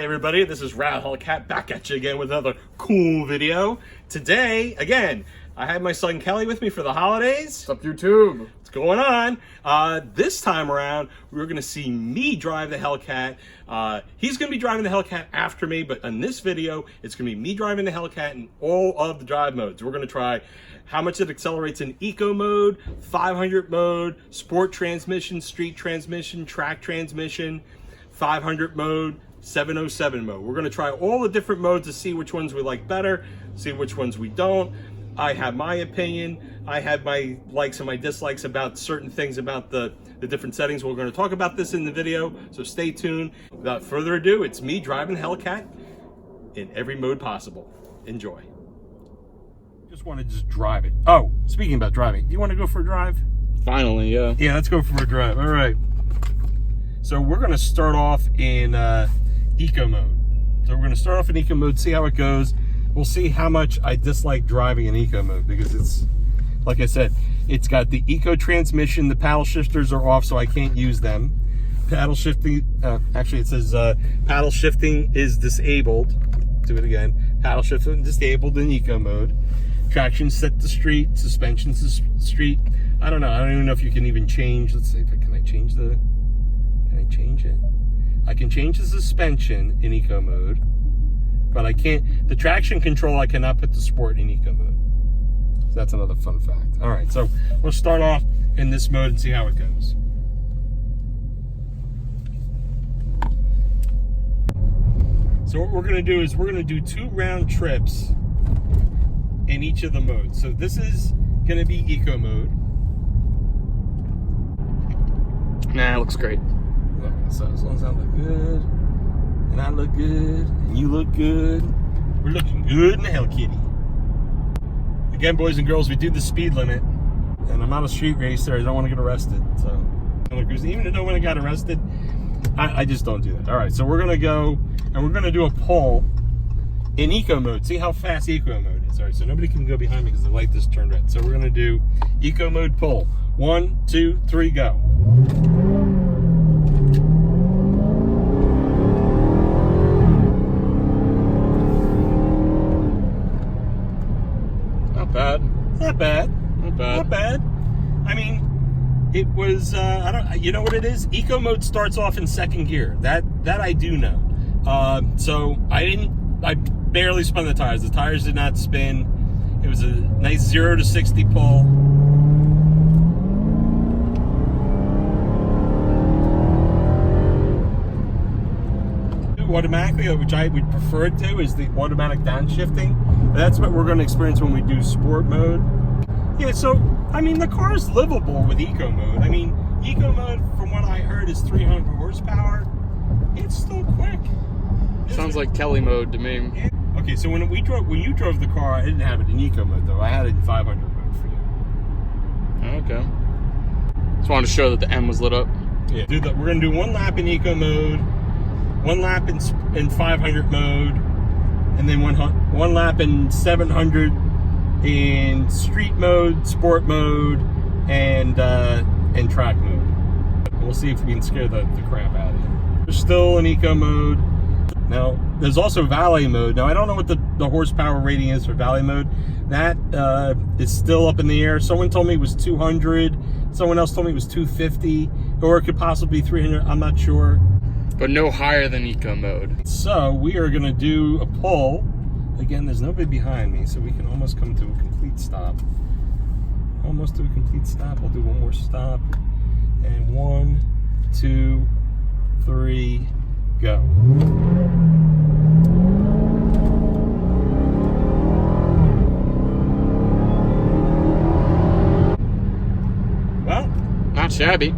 everybody, this is Hellcat back at you again with another cool video. Today, again, I had my son Kelly with me for the holidays. What's up, YouTube? What's going on? This time around, we're going to see me drive the Hellcat. He's going to be driving the Hellcat after me, but in this video, it's going to be me driving the Hellcat in all of the drive modes. We're going to try how much it accelerates in eco mode, 500 mode, sport transmission, street transmission, track transmission, 500 mode, 707 mode. We're going to try all the different modes to see which ones we like better, see which ones we don't. I have my opinion. I have my likes and my dislikes about certain things about the different settings. We're going to talk about this in the video, so stay tuned. Without further ado, it's me driving Hellcat in every mode possible. Enjoy. Just want to just drive it. Oh, speaking about driving, do you want to go for a drive? Finally, yeah. Yeah, let's go for a drive. All right. So we're going to start off in eco mode. So we're going to start off in eco mode, see how it goes. We'll see how much I dislike driving in eco mode because it's, like I said, it's got the eco transmission. The paddle shifters are off, so I can't use them. Paddle shifting, actually it says paddle shifting is disabled. Do it again. Paddle shifting disabled in eco mode. Traction set to street, suspension to street. I don't know. I don't even know if you can even change. Let's see, can I change the... Can I change it? I can change the suspension in eco mode, but I can't, the traction control I cannot put the sport in eco mode. So that's another fun fact. All right, so we'll start off in this mode and see how it goes. So what we're gonna do is we're gonna do 2 round trips in each of the modes. So this is gonna be eco mode. Nah, it looks great. So as long as I look good, and I look good, and you look good, we're looking good in the Hell Kitty. Again, boys and girls, we do the speed limit, and I'm not a street racer. I don't want to get arrested. So, even though when I got arrested, I just don't do that. All right, so we're gonna go, and we're gonna do a pull in eco mode. See how fast eco mode is. All right, so nobody can go behind me because the light just turned red. So we're gonna do eco mode pull. 1, 2, 3, go. Bad. Not bad. Not bad. Not bad. I mean, it was. I don't. You know what it is? Eco mode starts off in second gear. That I do know. So I barely spun the tires. The tires did not spin. It was a nice 0 to 60 pull. Automatically, which I would prefer it to, is the automatic downshifting. That's what we're going to experience when we do sport mode. Yeah, so I mean the car is livable with eco mode. I mean, eco mode, from what I heard, is 300 horsepower. It's still quick. Sounds like Kelly mode to me. Yeah. Okay, so when you drove the car, I didn't have it in eco mode though. I had it in 500 mode for you. Okay. Just wanted to show that the M was lit up. Yeah, we're going to do 1 lap in eco mode. 1 lap in 500 mode, and then one lap in 700 in street mode, sport mode, and track mode. We'll see if we can scare the crap out of you. We're still in eco mode. Now, there's also valet mode. Now, I don't know what the horsepower rating is for valet mode. That is still up in the air. Someone told me it was 200. Someone else told me it was 250, or it could possibly be 300. I'm not sure. But no higher than eco mode. So we are gonna do a pull. Again, there's nobody behind me, so we can almost come to a complete stop. Almost to a complete stop. I'll do one more stop. And 1, 2, 3, go. Well, not shabby.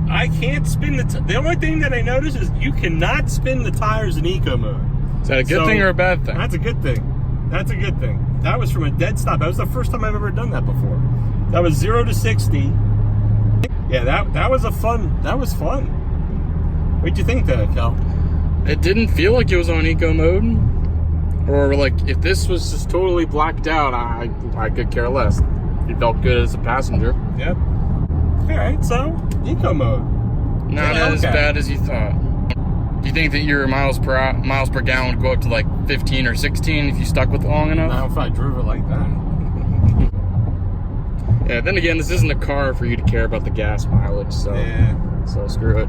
I can't spin the only thing that I noticed is you cannot spin the tires in eco mode. Is that a good thing or a bad thing? That's a good thing. That's a good thing. That was from a dead stop. That was the first time I've ever done that before. That was 0 to 60. Yeah, that was fun. What'd you think there, Cal? It didn't feel like it was on eco mode. Or like if this was just totally blacked out, I could care less. You felt good as a passenger. Yep. All right, so eco mode. Not as bad as you thought. You think that your miles per gallon would go up to like 15 or 16 if you stuck with it long enough? Not if I drove it like that. Yeah, then again, this isn't a car for you to care about the gas mileage, so Yeah. so screw it.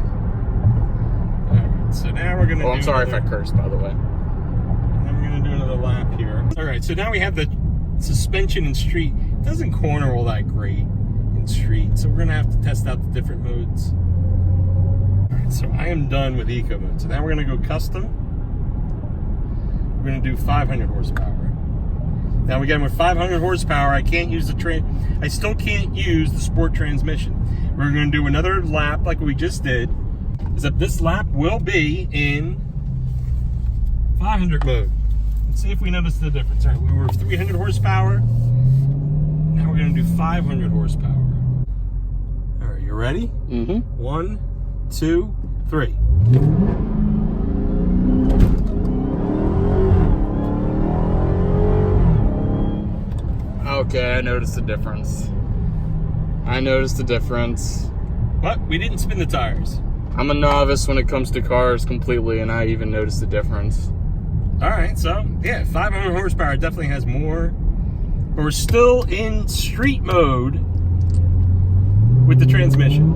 Alright, so now we're gonna Oh, I'm sorry if I cursed, by the way. Then we're gonna do another lap here. Alright, so now we have the suspension in street. It doesn't corner all that great in street, so we're gonna have to test out the different modes. Alright, so I am done with eco mode. So now we're gonna go custom. We're gonna do 500 horsepower. Now again, with 500 horsepower, I can't use I still can't use the sport transmission. We're gonna do another lap like we just did, except this lap will be in 500 mode. Let's see if we notice the difference. All right, we were 300 horsepower. Now we're gonna do 500 horsepower. All right, you ready? Mm-hmm. 1, 2, 3. Okay, I noticed the difference. But we didn't spin the tires. I'm a novice when it comes to cars completely, and I even noticed the difference. All right, so yeah, 500 horsepower definitely has more. But we're still in street mode with the transmission.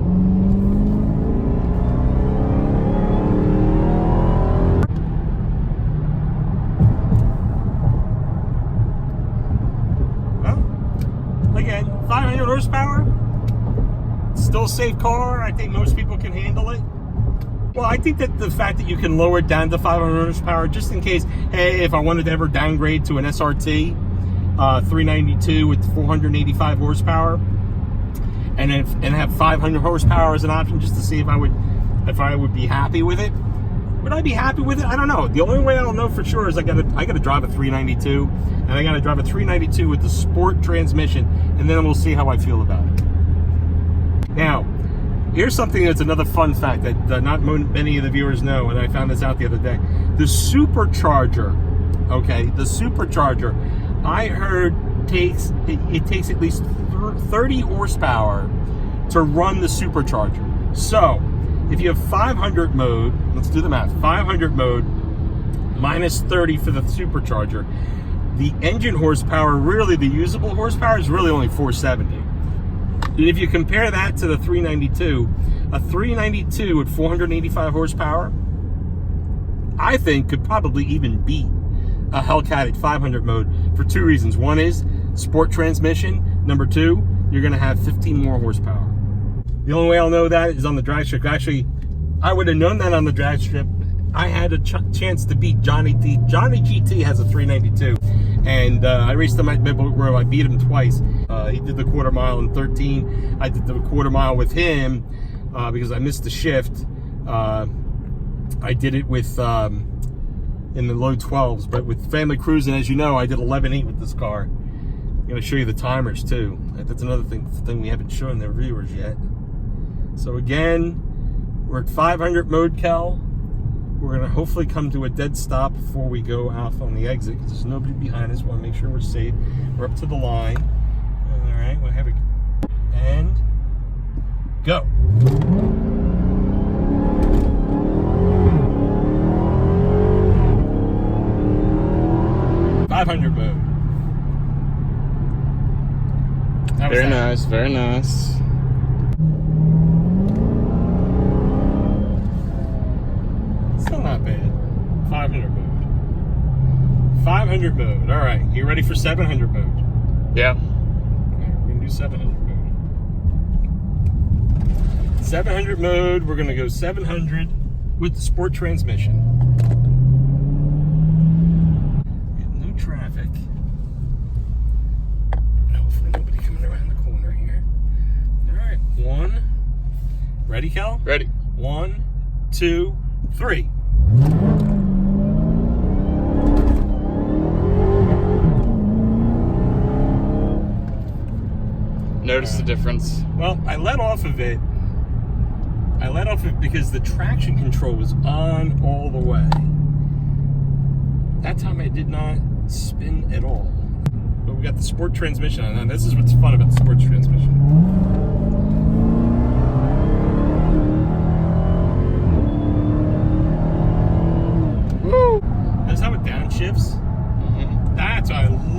Well, again, 500 horsepower. Still a safe car. I think most people can handle it. Well, I think that the fact that you can lower it down to 500 horsepower, just in case, hey, if I wanted to ever downgrade to an SRT 392 with 485 horsepower, and have 500 horsepower as an option, just to see if I would be happy with it. Would I be happy with it? I don't know. The only way I'll know for sure is I gotta drive a 392, and I gotta drive a 392 with the sport transmission, and then we'll see how I feel about it. Now, here's something that's another fun fact that not many of the viewers know, and I found this out the other day. The supercharger, okay, the supercharger, I heard it takes at least 30 horsepower to run the supercharger. So, if you have 500 mode, let's do the math, 500 mode minus 30 for the supercharger, the engine horsepower, really the usable horsepower, is really only 470. And if you compare that to the 392, a 392 with 485 horsepower, I think could probably even beat a Hellcat at 500 mode for two reasons. One is sport transmission. Number two, you're going to have 15 more horsepower. The only way I'll know that is on the drag strip. Actually, I would have known that on the drag strip. I had a chance to beat Johnny T. Johnny GT has a 392. And I raced him at Midway Grove. I beat him twice. He did the quarter mile in 13. I did the quarter mile with him because I missed the shift. I did it with in the low 12s, but with family cruising, as you know, I did 11.8 with this car. I'm going to show you the timers too. That's another thing we haven't shown their viewers yet. So again, we're at 500 mode, Kel. We're going to hopefully come to a dead stop before we go off on the exit, because there's nobody behind us. We want to make sure we're safe. We're up to the line. All right, we'll have it. And go. Mode. Very nice, very nice. Still not bad. 500 mode. 500 mode. All right, you ready for 700 mode? Yeah. Okay, we're gonna do 700 mode. 700 mode. We're gonna go 700 with the sport transmission. Traffic. Hopefully nobody coming around the corner here. All right, one. Ready, Cal? Ready. 1, 2, 3. Notice the difference. Well, I let off of it. Because the traction control was on all the way. That time I did not spin at all. But we got the sport transmission on, and this is what's fun about the sports transmission.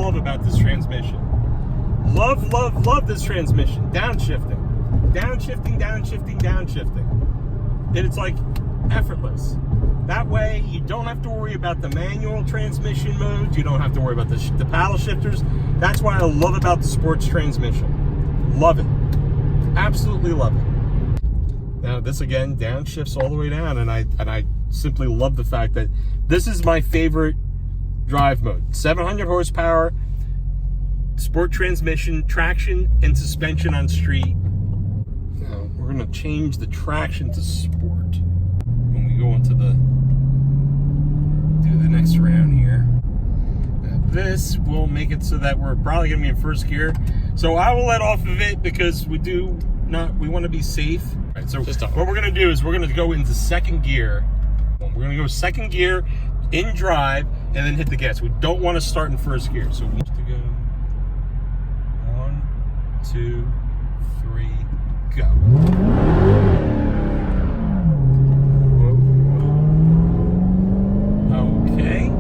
love about this transmission. Love, love, love this transmission. Downshifting. Downshifting, downshifting, downshifting. And it's like effortless. That way, you don't have to worry about the manual transmission modes. You don't have to worry about the paddle shifters. That's why I love about the sports transmission. Love it. Absolutely love it. Now, this again, downshifts all the way down, and I simply love the fact that this is my favorite drive mode. 700 horsepower, sport transmission, traction and suspension on street. Now, we're gonna change the traction to sport when we go into do the next round here. Now, this will make it so that we're probably gonna be in first gear. So I will let off of it because we want to be safe. All right, so what we're gonna do is we're gonna go into second gear. We're gonna go second gear in drive and then hit the gas. We don't want to start in first gear. So we have to go 1, 2, 3, go. Okay.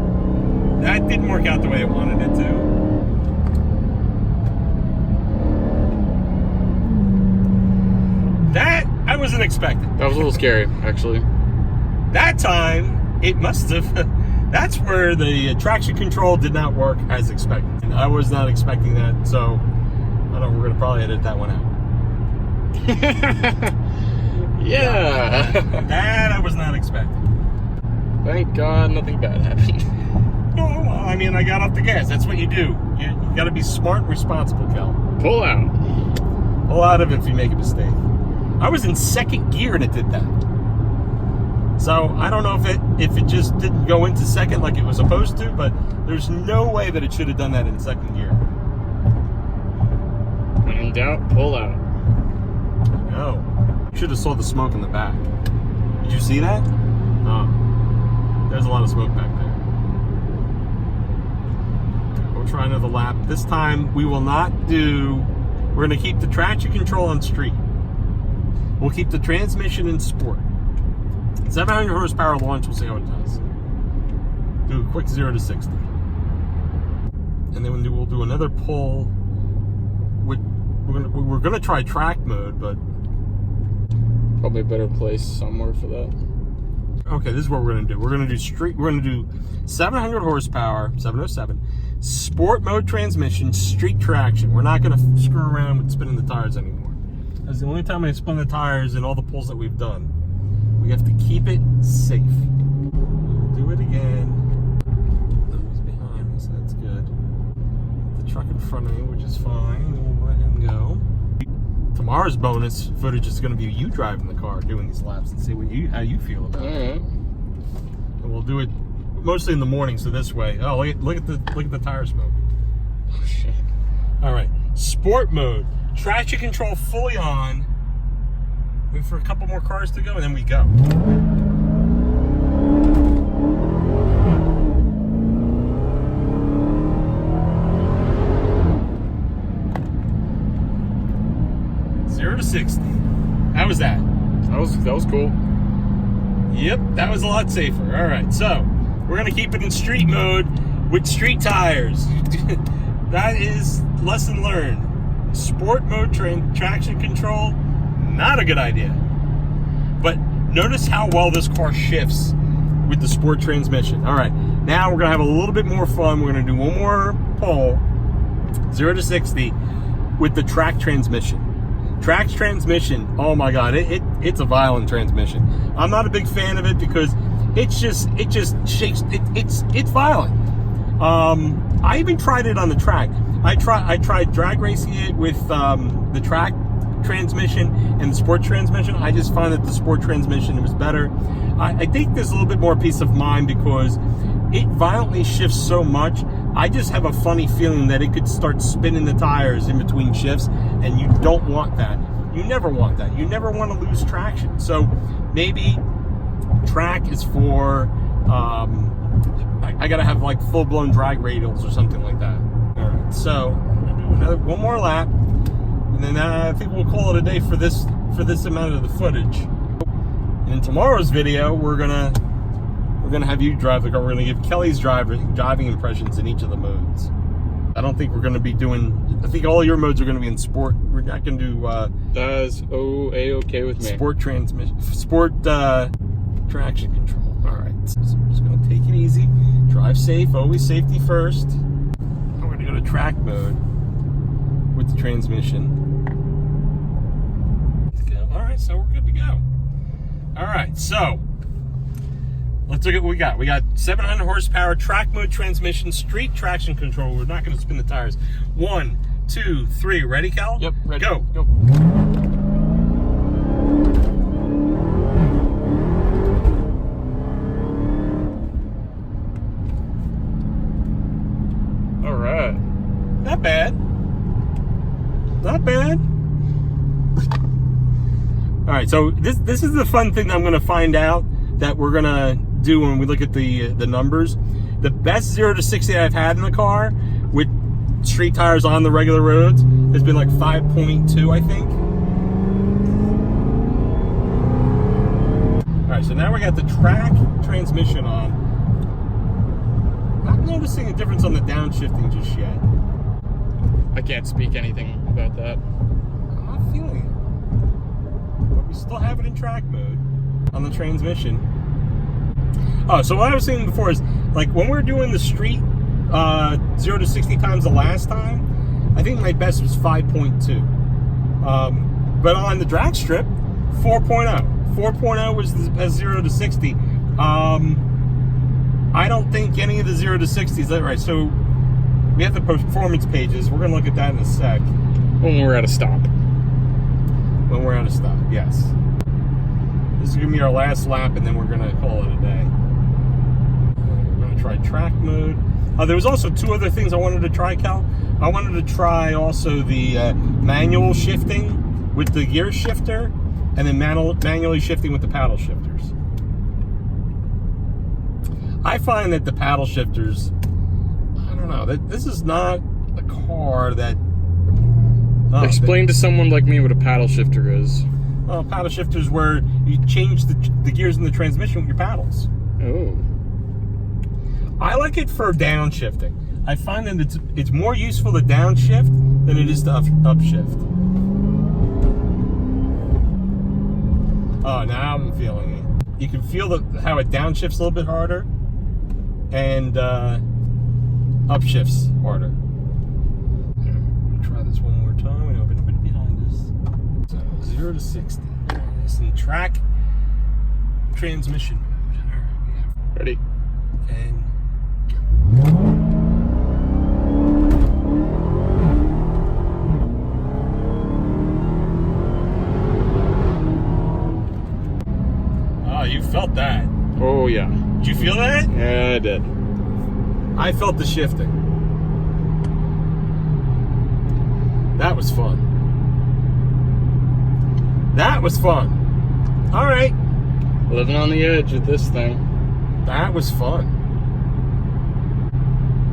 That didn't work out the way I wanted it to. That I wasn't expecting. That was a little scary, actually. That time, it must have. That's where the traction control did not work as expected. And I was not expecting that, so I don't know, we're going to probably edit that one out. Yeah. That I was not expecting. Thank God nothing bad happened. No, I mean, I got off the gas. That's what you do. You got to be smart and responsible, Kel. Pull out. Pull out of it if you make a mistake. I was in second gear and it did that. So I don't know if it just didn't go into second like it was supposed to, but there's no way that it should have done that in second gear. When in doubt, pull out. No. You should have saw the smoke in the back. Did you see that? Oh. There's a lot of smoke back there. We'll try another lap. This time we will not do, we're going to keep the traction control on street. We'll keep the transmission in sport. 700 horsepower launch, we'll see how it does. Do a quick 0 to 60. And then we'll do another pull. We're gonna try track mode, but probably a better place somewhere for that. Okay, this is what we're gonna do. We're gonna do 700 horsepower, 707, sport mode transmission, street traction. We're not gonna screw around with spinning the tires anymore. That's the only time I spin the tires in all the pulls that we've done. We have to keep it safe. We'll do it again. Those behind us, that's good. The truck in front of me, which is fine. We'll let him go. Tomorrow's bonus footage is going to be you driving the car, doing these laps, and see how you feel about it. And we'll do it mostly in the morning, so this way. Oh, look at the tire smoke. Oh shit! All right, sport mode, traction control fully on. Wait for a couple more cars to go, and then we go. Zero to 60. How was that? That was cool. Yep, that was a lot safer. All right, so we're gonna keep it in street mode with street tires. That is lesson learned. Sport mode traction control, not a good idea. But notice how well this car shifts with the sport transmission. All right, now we're gonna have a little bit more fun. We're gonna do one more pull, 0 to 60, with the track transmission. Track transmission, oh my God, it's a violent transmission. I'm not a big fan of it because it just shakes. It's violent. I even tried it on the track. I tried drag racing it with the track transmission and the sport transmission. I just found that the sport transmission was better. I think there's a little bit more peace of mind because it violently shifts so much. I just have a funny feeling that it could start spinning the tires in between shifts, and you don't want that. You never want that. You never want to lose traction. So maybe track is for I gotta have like full-blown drag radials or something like that. All right, so I'm gonna do one more lap, and then I think we'll call it a day for this amount of the footage. And in tomorrow's video, we're gonna have you drive the car. We're gonna give Kelly's driving impressions in each of the modes. I don't think we're going to be doing, I think all your modes are going to be in sport. We're not going to do That's A-okay with me. sport transmission, sport traction control. All right, so we're just going to take it easy, drive safe, always safety first. I'm going to go to track mode with the transmission. All right, so we're good to go. All right, so let's look at what we got. We got 700 horsepower track mode transmission, street traction control. We're not going to spin the tires. 1, 2, 3. Ready, Cal? Yep, ready. Go. Go. All right. Not bad. Not bad. All right, so this is the fun thing that I'm going to find out that we're going to do when we look at the numbers. The best 0 to 60 I've had in the car with street tires on the regular roads has been like 5.2, I think. All right, so now we got the track transmission on. Not noticing a difference on the downshifting just yet. I can't speak anything about that. I'm not feeling it. But we still have it in track mode on the transmission. Oh, so what I was saying before is, like, when we're doing the street 0 to 60 times the last time, I think my best was 5.2. But on the drag strip, 4.0. 4.0 was the best 0 to 60. I don't think any of the 0 to 60s, that right? So we have the performance pages. We're going to look at that in a sec. When we're at a stop. When we're at a stop, yes. This is going to be our last lap, and then we're going to call it a day. We're going to try track mode. There was also 2 other things I wanted to try, Cal. I wanted to try also the manual shifting with the gear shifter, and then manually shifting with the paddle shifters. I find that the paddle shifters, I don't know, that this is not a car that... Explain to someone like me what a paddle shifter is. Paddle shifters where you change the gears in the transmission with your paddles. Oh. I like it for downshifting. I find that it's more useful to downshift than it is to upshift. Oh, now I'm feeling it. You can feel how it downshifts a little bit harder and upshifts harder. Try this one more time. We know everybody behind us. So 0 to 60. This in track transmission. All right, we have Ready? and you felt that. Oh, yeah. Did you feel that? Yeah, I did. I felt the shifting. That was fun. That was fun. All right. Living on the edge of this thing. That was fun.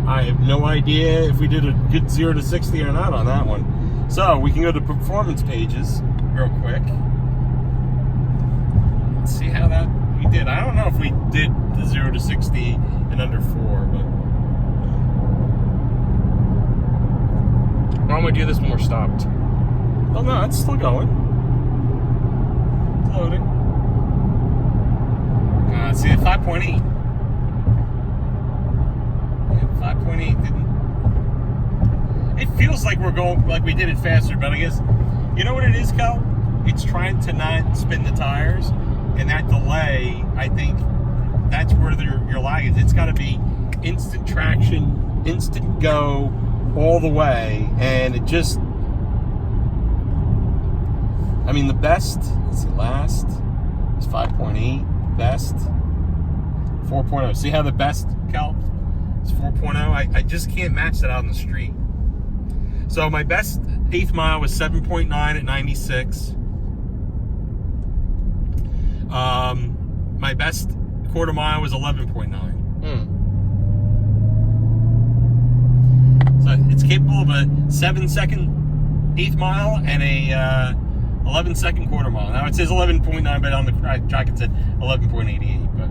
I have no idea if we did a good 0 to 60 or not on that one. So we can go to performance pages real quick. Let's see how that we did. I don't know if we did the 0 to 60 in under 4, but Why don't we do this when we're stopped? oh no, it's still going. It's loading. See, at 5.8. Yeah, 5.8 didn't. It feels like we're going like we did it faster, but I guess you know what it is, Cal? It's trying to not spin the tires, and that delay, I think that's where your lag is. It's got to be instant traction, instant go, all the way, and it just. I mean, the best. Let's see, last is 5.8. Best 4.0. See how the best, Cal? It's 4.0. I just can't match that out on the street. So my best 8th mile was 7.9 at 96. My best quarter mile was 11.9. So it's capable of a 7-second 8th mile and a 11-second quarter mile. Now it says 11.9, but on the track it said 11.88. But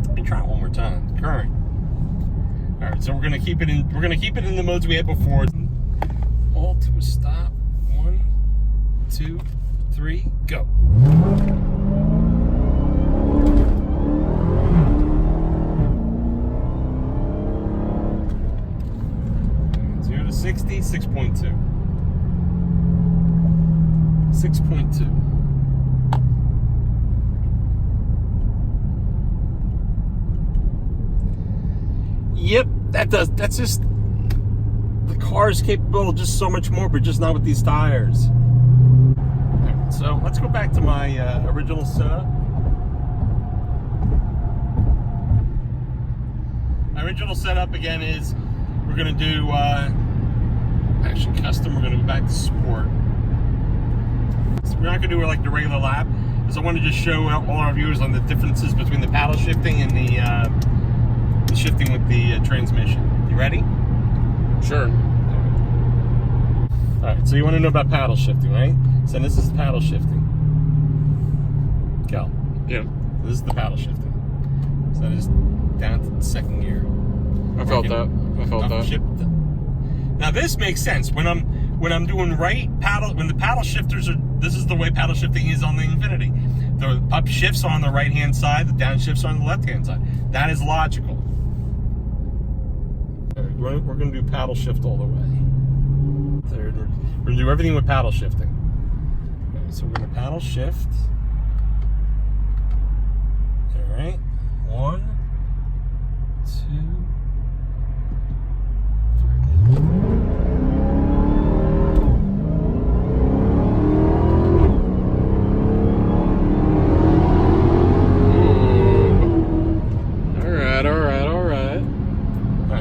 let me try it one more time. Current. All So we're gonna keep it in. We're gonna keep it in the modes we had before. All to a stop. 1, 2, 3, go. 0 to 60, 6.2. 6.2. Yep, that's just, the car is capable of just so much more, but just not with these tires. Right, so let's go back to my original setup. My original setup again is, we're gonna do actually custom. We're gonna go back to sport. So we're not gonna do like the regular lap, because I want to just show all our viewers on the differences between the paddle shifting and the shifting with the transmission. You ready? Sure. All right. So you want to know about paddle shifting, right? So this is paddle shifting. Cal. Yeah. This is the paddle shifting. So that is down to the second gear. I felt that. Now this makes sense when I'm doing right paddle. When the paddle shifters are, this is the way paddle shifting is on the Infinity. The up shifts are on the right hand side. The down shifts are on the left hand side. That is logical. We're going to do paddle shift all the way. Third, we're going to do everything with paddle shifting. Okay, so we're going to paddle shift. All right. 1, 2, 3.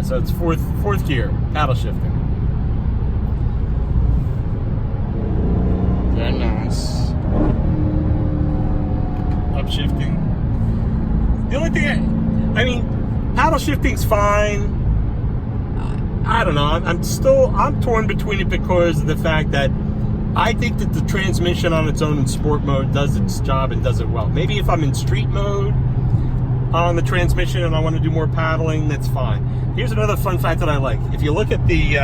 So it's fourth gear, paddle shifting. Very nice. Up shifting. The only thing, I mean, paddle shifting's fine. I don't know. I'm torn between it because of the fact that I think that the transmission on its own in sport mode does its job and does it well. Maybe if I'm in street mode on the transmission and I want to do more paddling, that's fine. Here's another fun fact that I like. If you look at the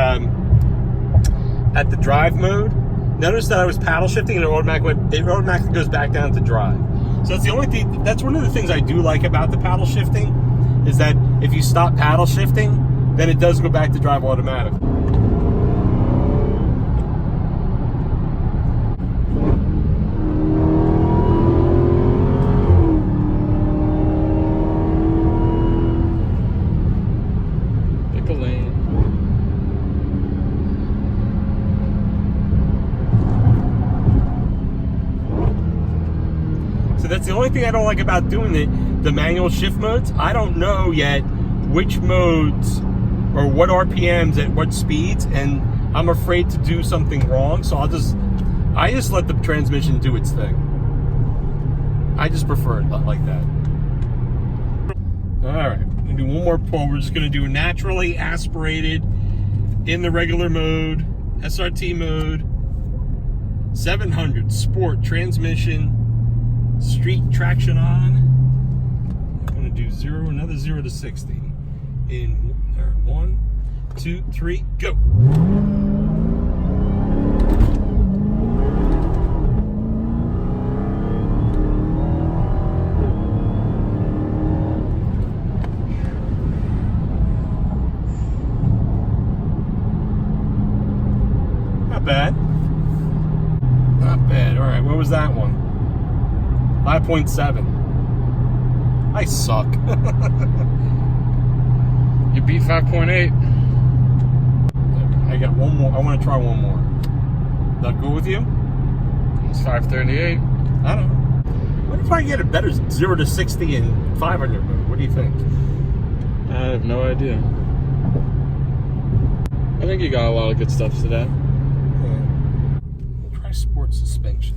drive mode, notice that I was paddle shifting and it automatically goes back down to drive. So that's the only thing. That's one of the things I do like about the paddle shifting, is that if you stop paddle shifting, then it does go back to drive automatically. So that's the only thing I don't like about doing the manual shift modes. I don't know yet which modes or what RPMs at what speeds, and I'm afraid to do something wrong. So I just let the transmission do its thing. I just prefer it like that. All right, I'm gonna do one more pull. We're just gonna do naturally aspirated in the regular mode, SRT mode, 700 sport transmission. Street traction on. I'm going to do another 0 to 60. In 1, 2, 3, go. Not bad. Not bad. All right, what was that one? 5.7. I suck. You beat 5.8. I got one more. I want to try one more. That go with you? It's 538. I don't know. What if I get a better 0 to 60 and 500 mode? What do you think? I have no idea. I think you got a lot of good stuff today. Yeah. We'll try sport suspension.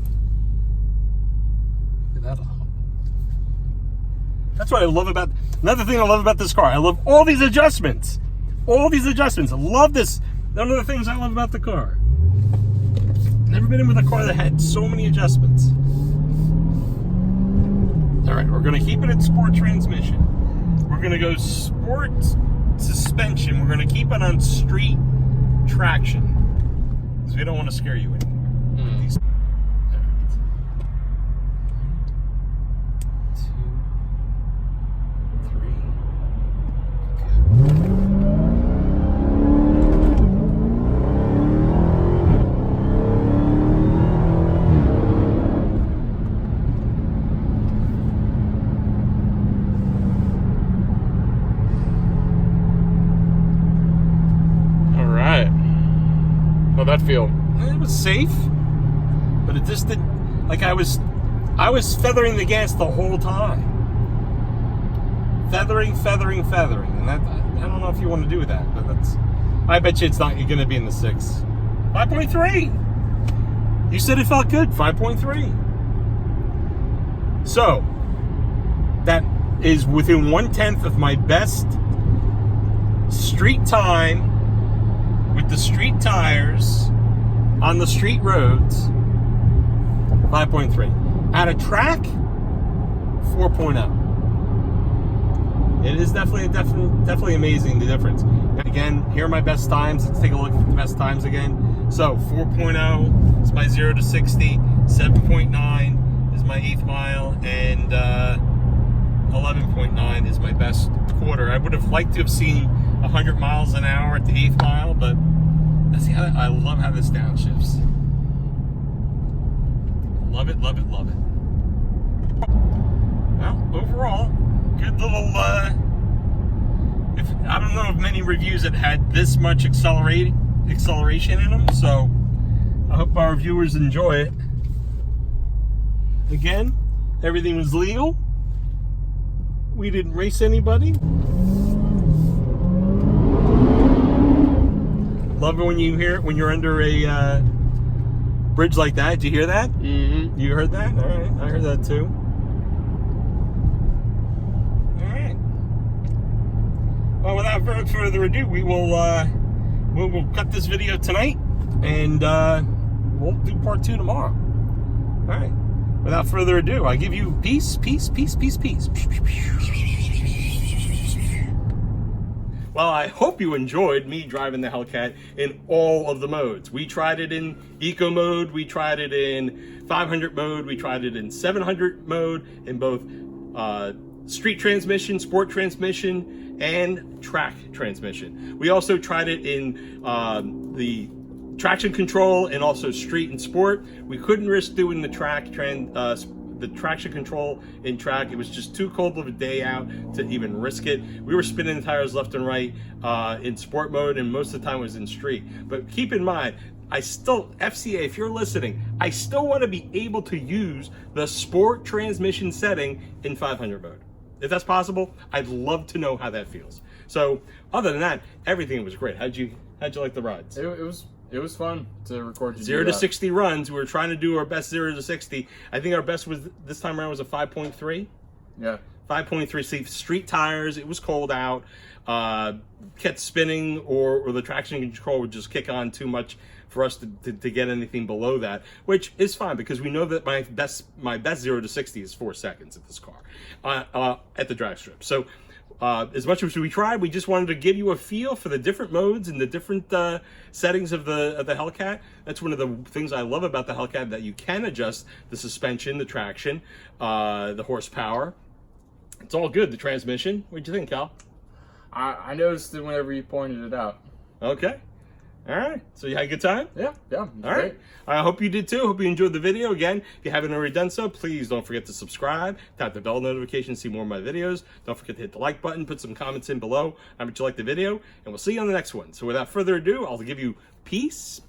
That's what I love about, another thing I love about this car. I love all these adjustments. All these adjustments. I love this. One of the things I love about the car. Never been in with a car that had so many adjustments. All right, we're going to keep it at sport transmission. We're going to go sport suspension. suspension. We're going to keep it on street traction because we don't want to scare you anymore. These. How'd that feel? It was safe, but it just didn't. Like I was feathering the gas the whole time. Feathering, and that I don't know if you want to do that, but that's. I bet you it's not. You're going to be in the 6. 5.3. You said it felt good. 5.3. So that is within 1/10 of my best street time. With the street tires on the street roads, 5.3. At a track, 4.0. It is definitely amazing, the difference. And again, here are my best times. Let's take a look at the best times again. So 4.0 is my 0 to 60. 7.9 is my 8th mile, and 11.9 is my best quarter. I would have liked to have seen 100 miles an hour at the 8th mile, but see how I love how this downshifts. Love it. Well, overall, good little. I don't know if many reviews that had this much acceleration in them, so I hope our viewers enjoy it. Again, everything was legal. We didn't race anybody. Love it when you hear it when you're under a bridge like that. Did you hear that? Mm-hmm. You heard that? All right, I heard that too. All right. Well, without further ado, we'll cut this video tonight, and we'll do part 2 tomorrow. All right. Without further ado, I give you peace. Well, I hope you enjoyed me driving the Hellcat in all of the modes. We tried it in eco mode, we tried it in 500 mode, we tried it in 700 mode, in both street transmission, sport transmission, and track transmission. We also tried it in the traction control and also street and sport. We couldn't risk doing the traction control in track. It was just too cold of a day out to even risk it. We were spinning the tires left and right in sport mode, and most of the time it was in street. But keep in mind, I still, FCA, if you're listening, I still want to be able to use the sport transmission setting in 500 mode. If that's possible, I'd love to know how that feels. So other than that, everything was great. How'd you like the rides? It was fun to record. 0 to 60 runs. We were trying to do our best 0 to 60. I think our best was this time around was a 5.3. Yeah. 5.3. See, street tires. It was cold out. Kept spinning, or the traction control would just kick on too much for us to get anything below that, which is fine because we know that my best 0 to 60 is 4 seconds at this car at the drag strip. So. As much as we tried, we just wanted to give you a feel for the different modes and the different settings of the Hellcat. That's one of the things I love about the Hellcat, that you can adjust the suspension, the traction, the horsepower. It's all good. The transmission. What'd you think, Cal? I noticed it whenever you pointed it out. Okay. All right. So you had a good time? Yeah. All right. I hope you did too. Hope you enjoyed the video. Again, if you haven't already done so, please don't forget to subscribe, tap the bell notification to see more of my videos. Don't forget to hit the like button, put some comments in below how much you like the video, and we'll see you on the next one. So without further ado, I'll give you peace.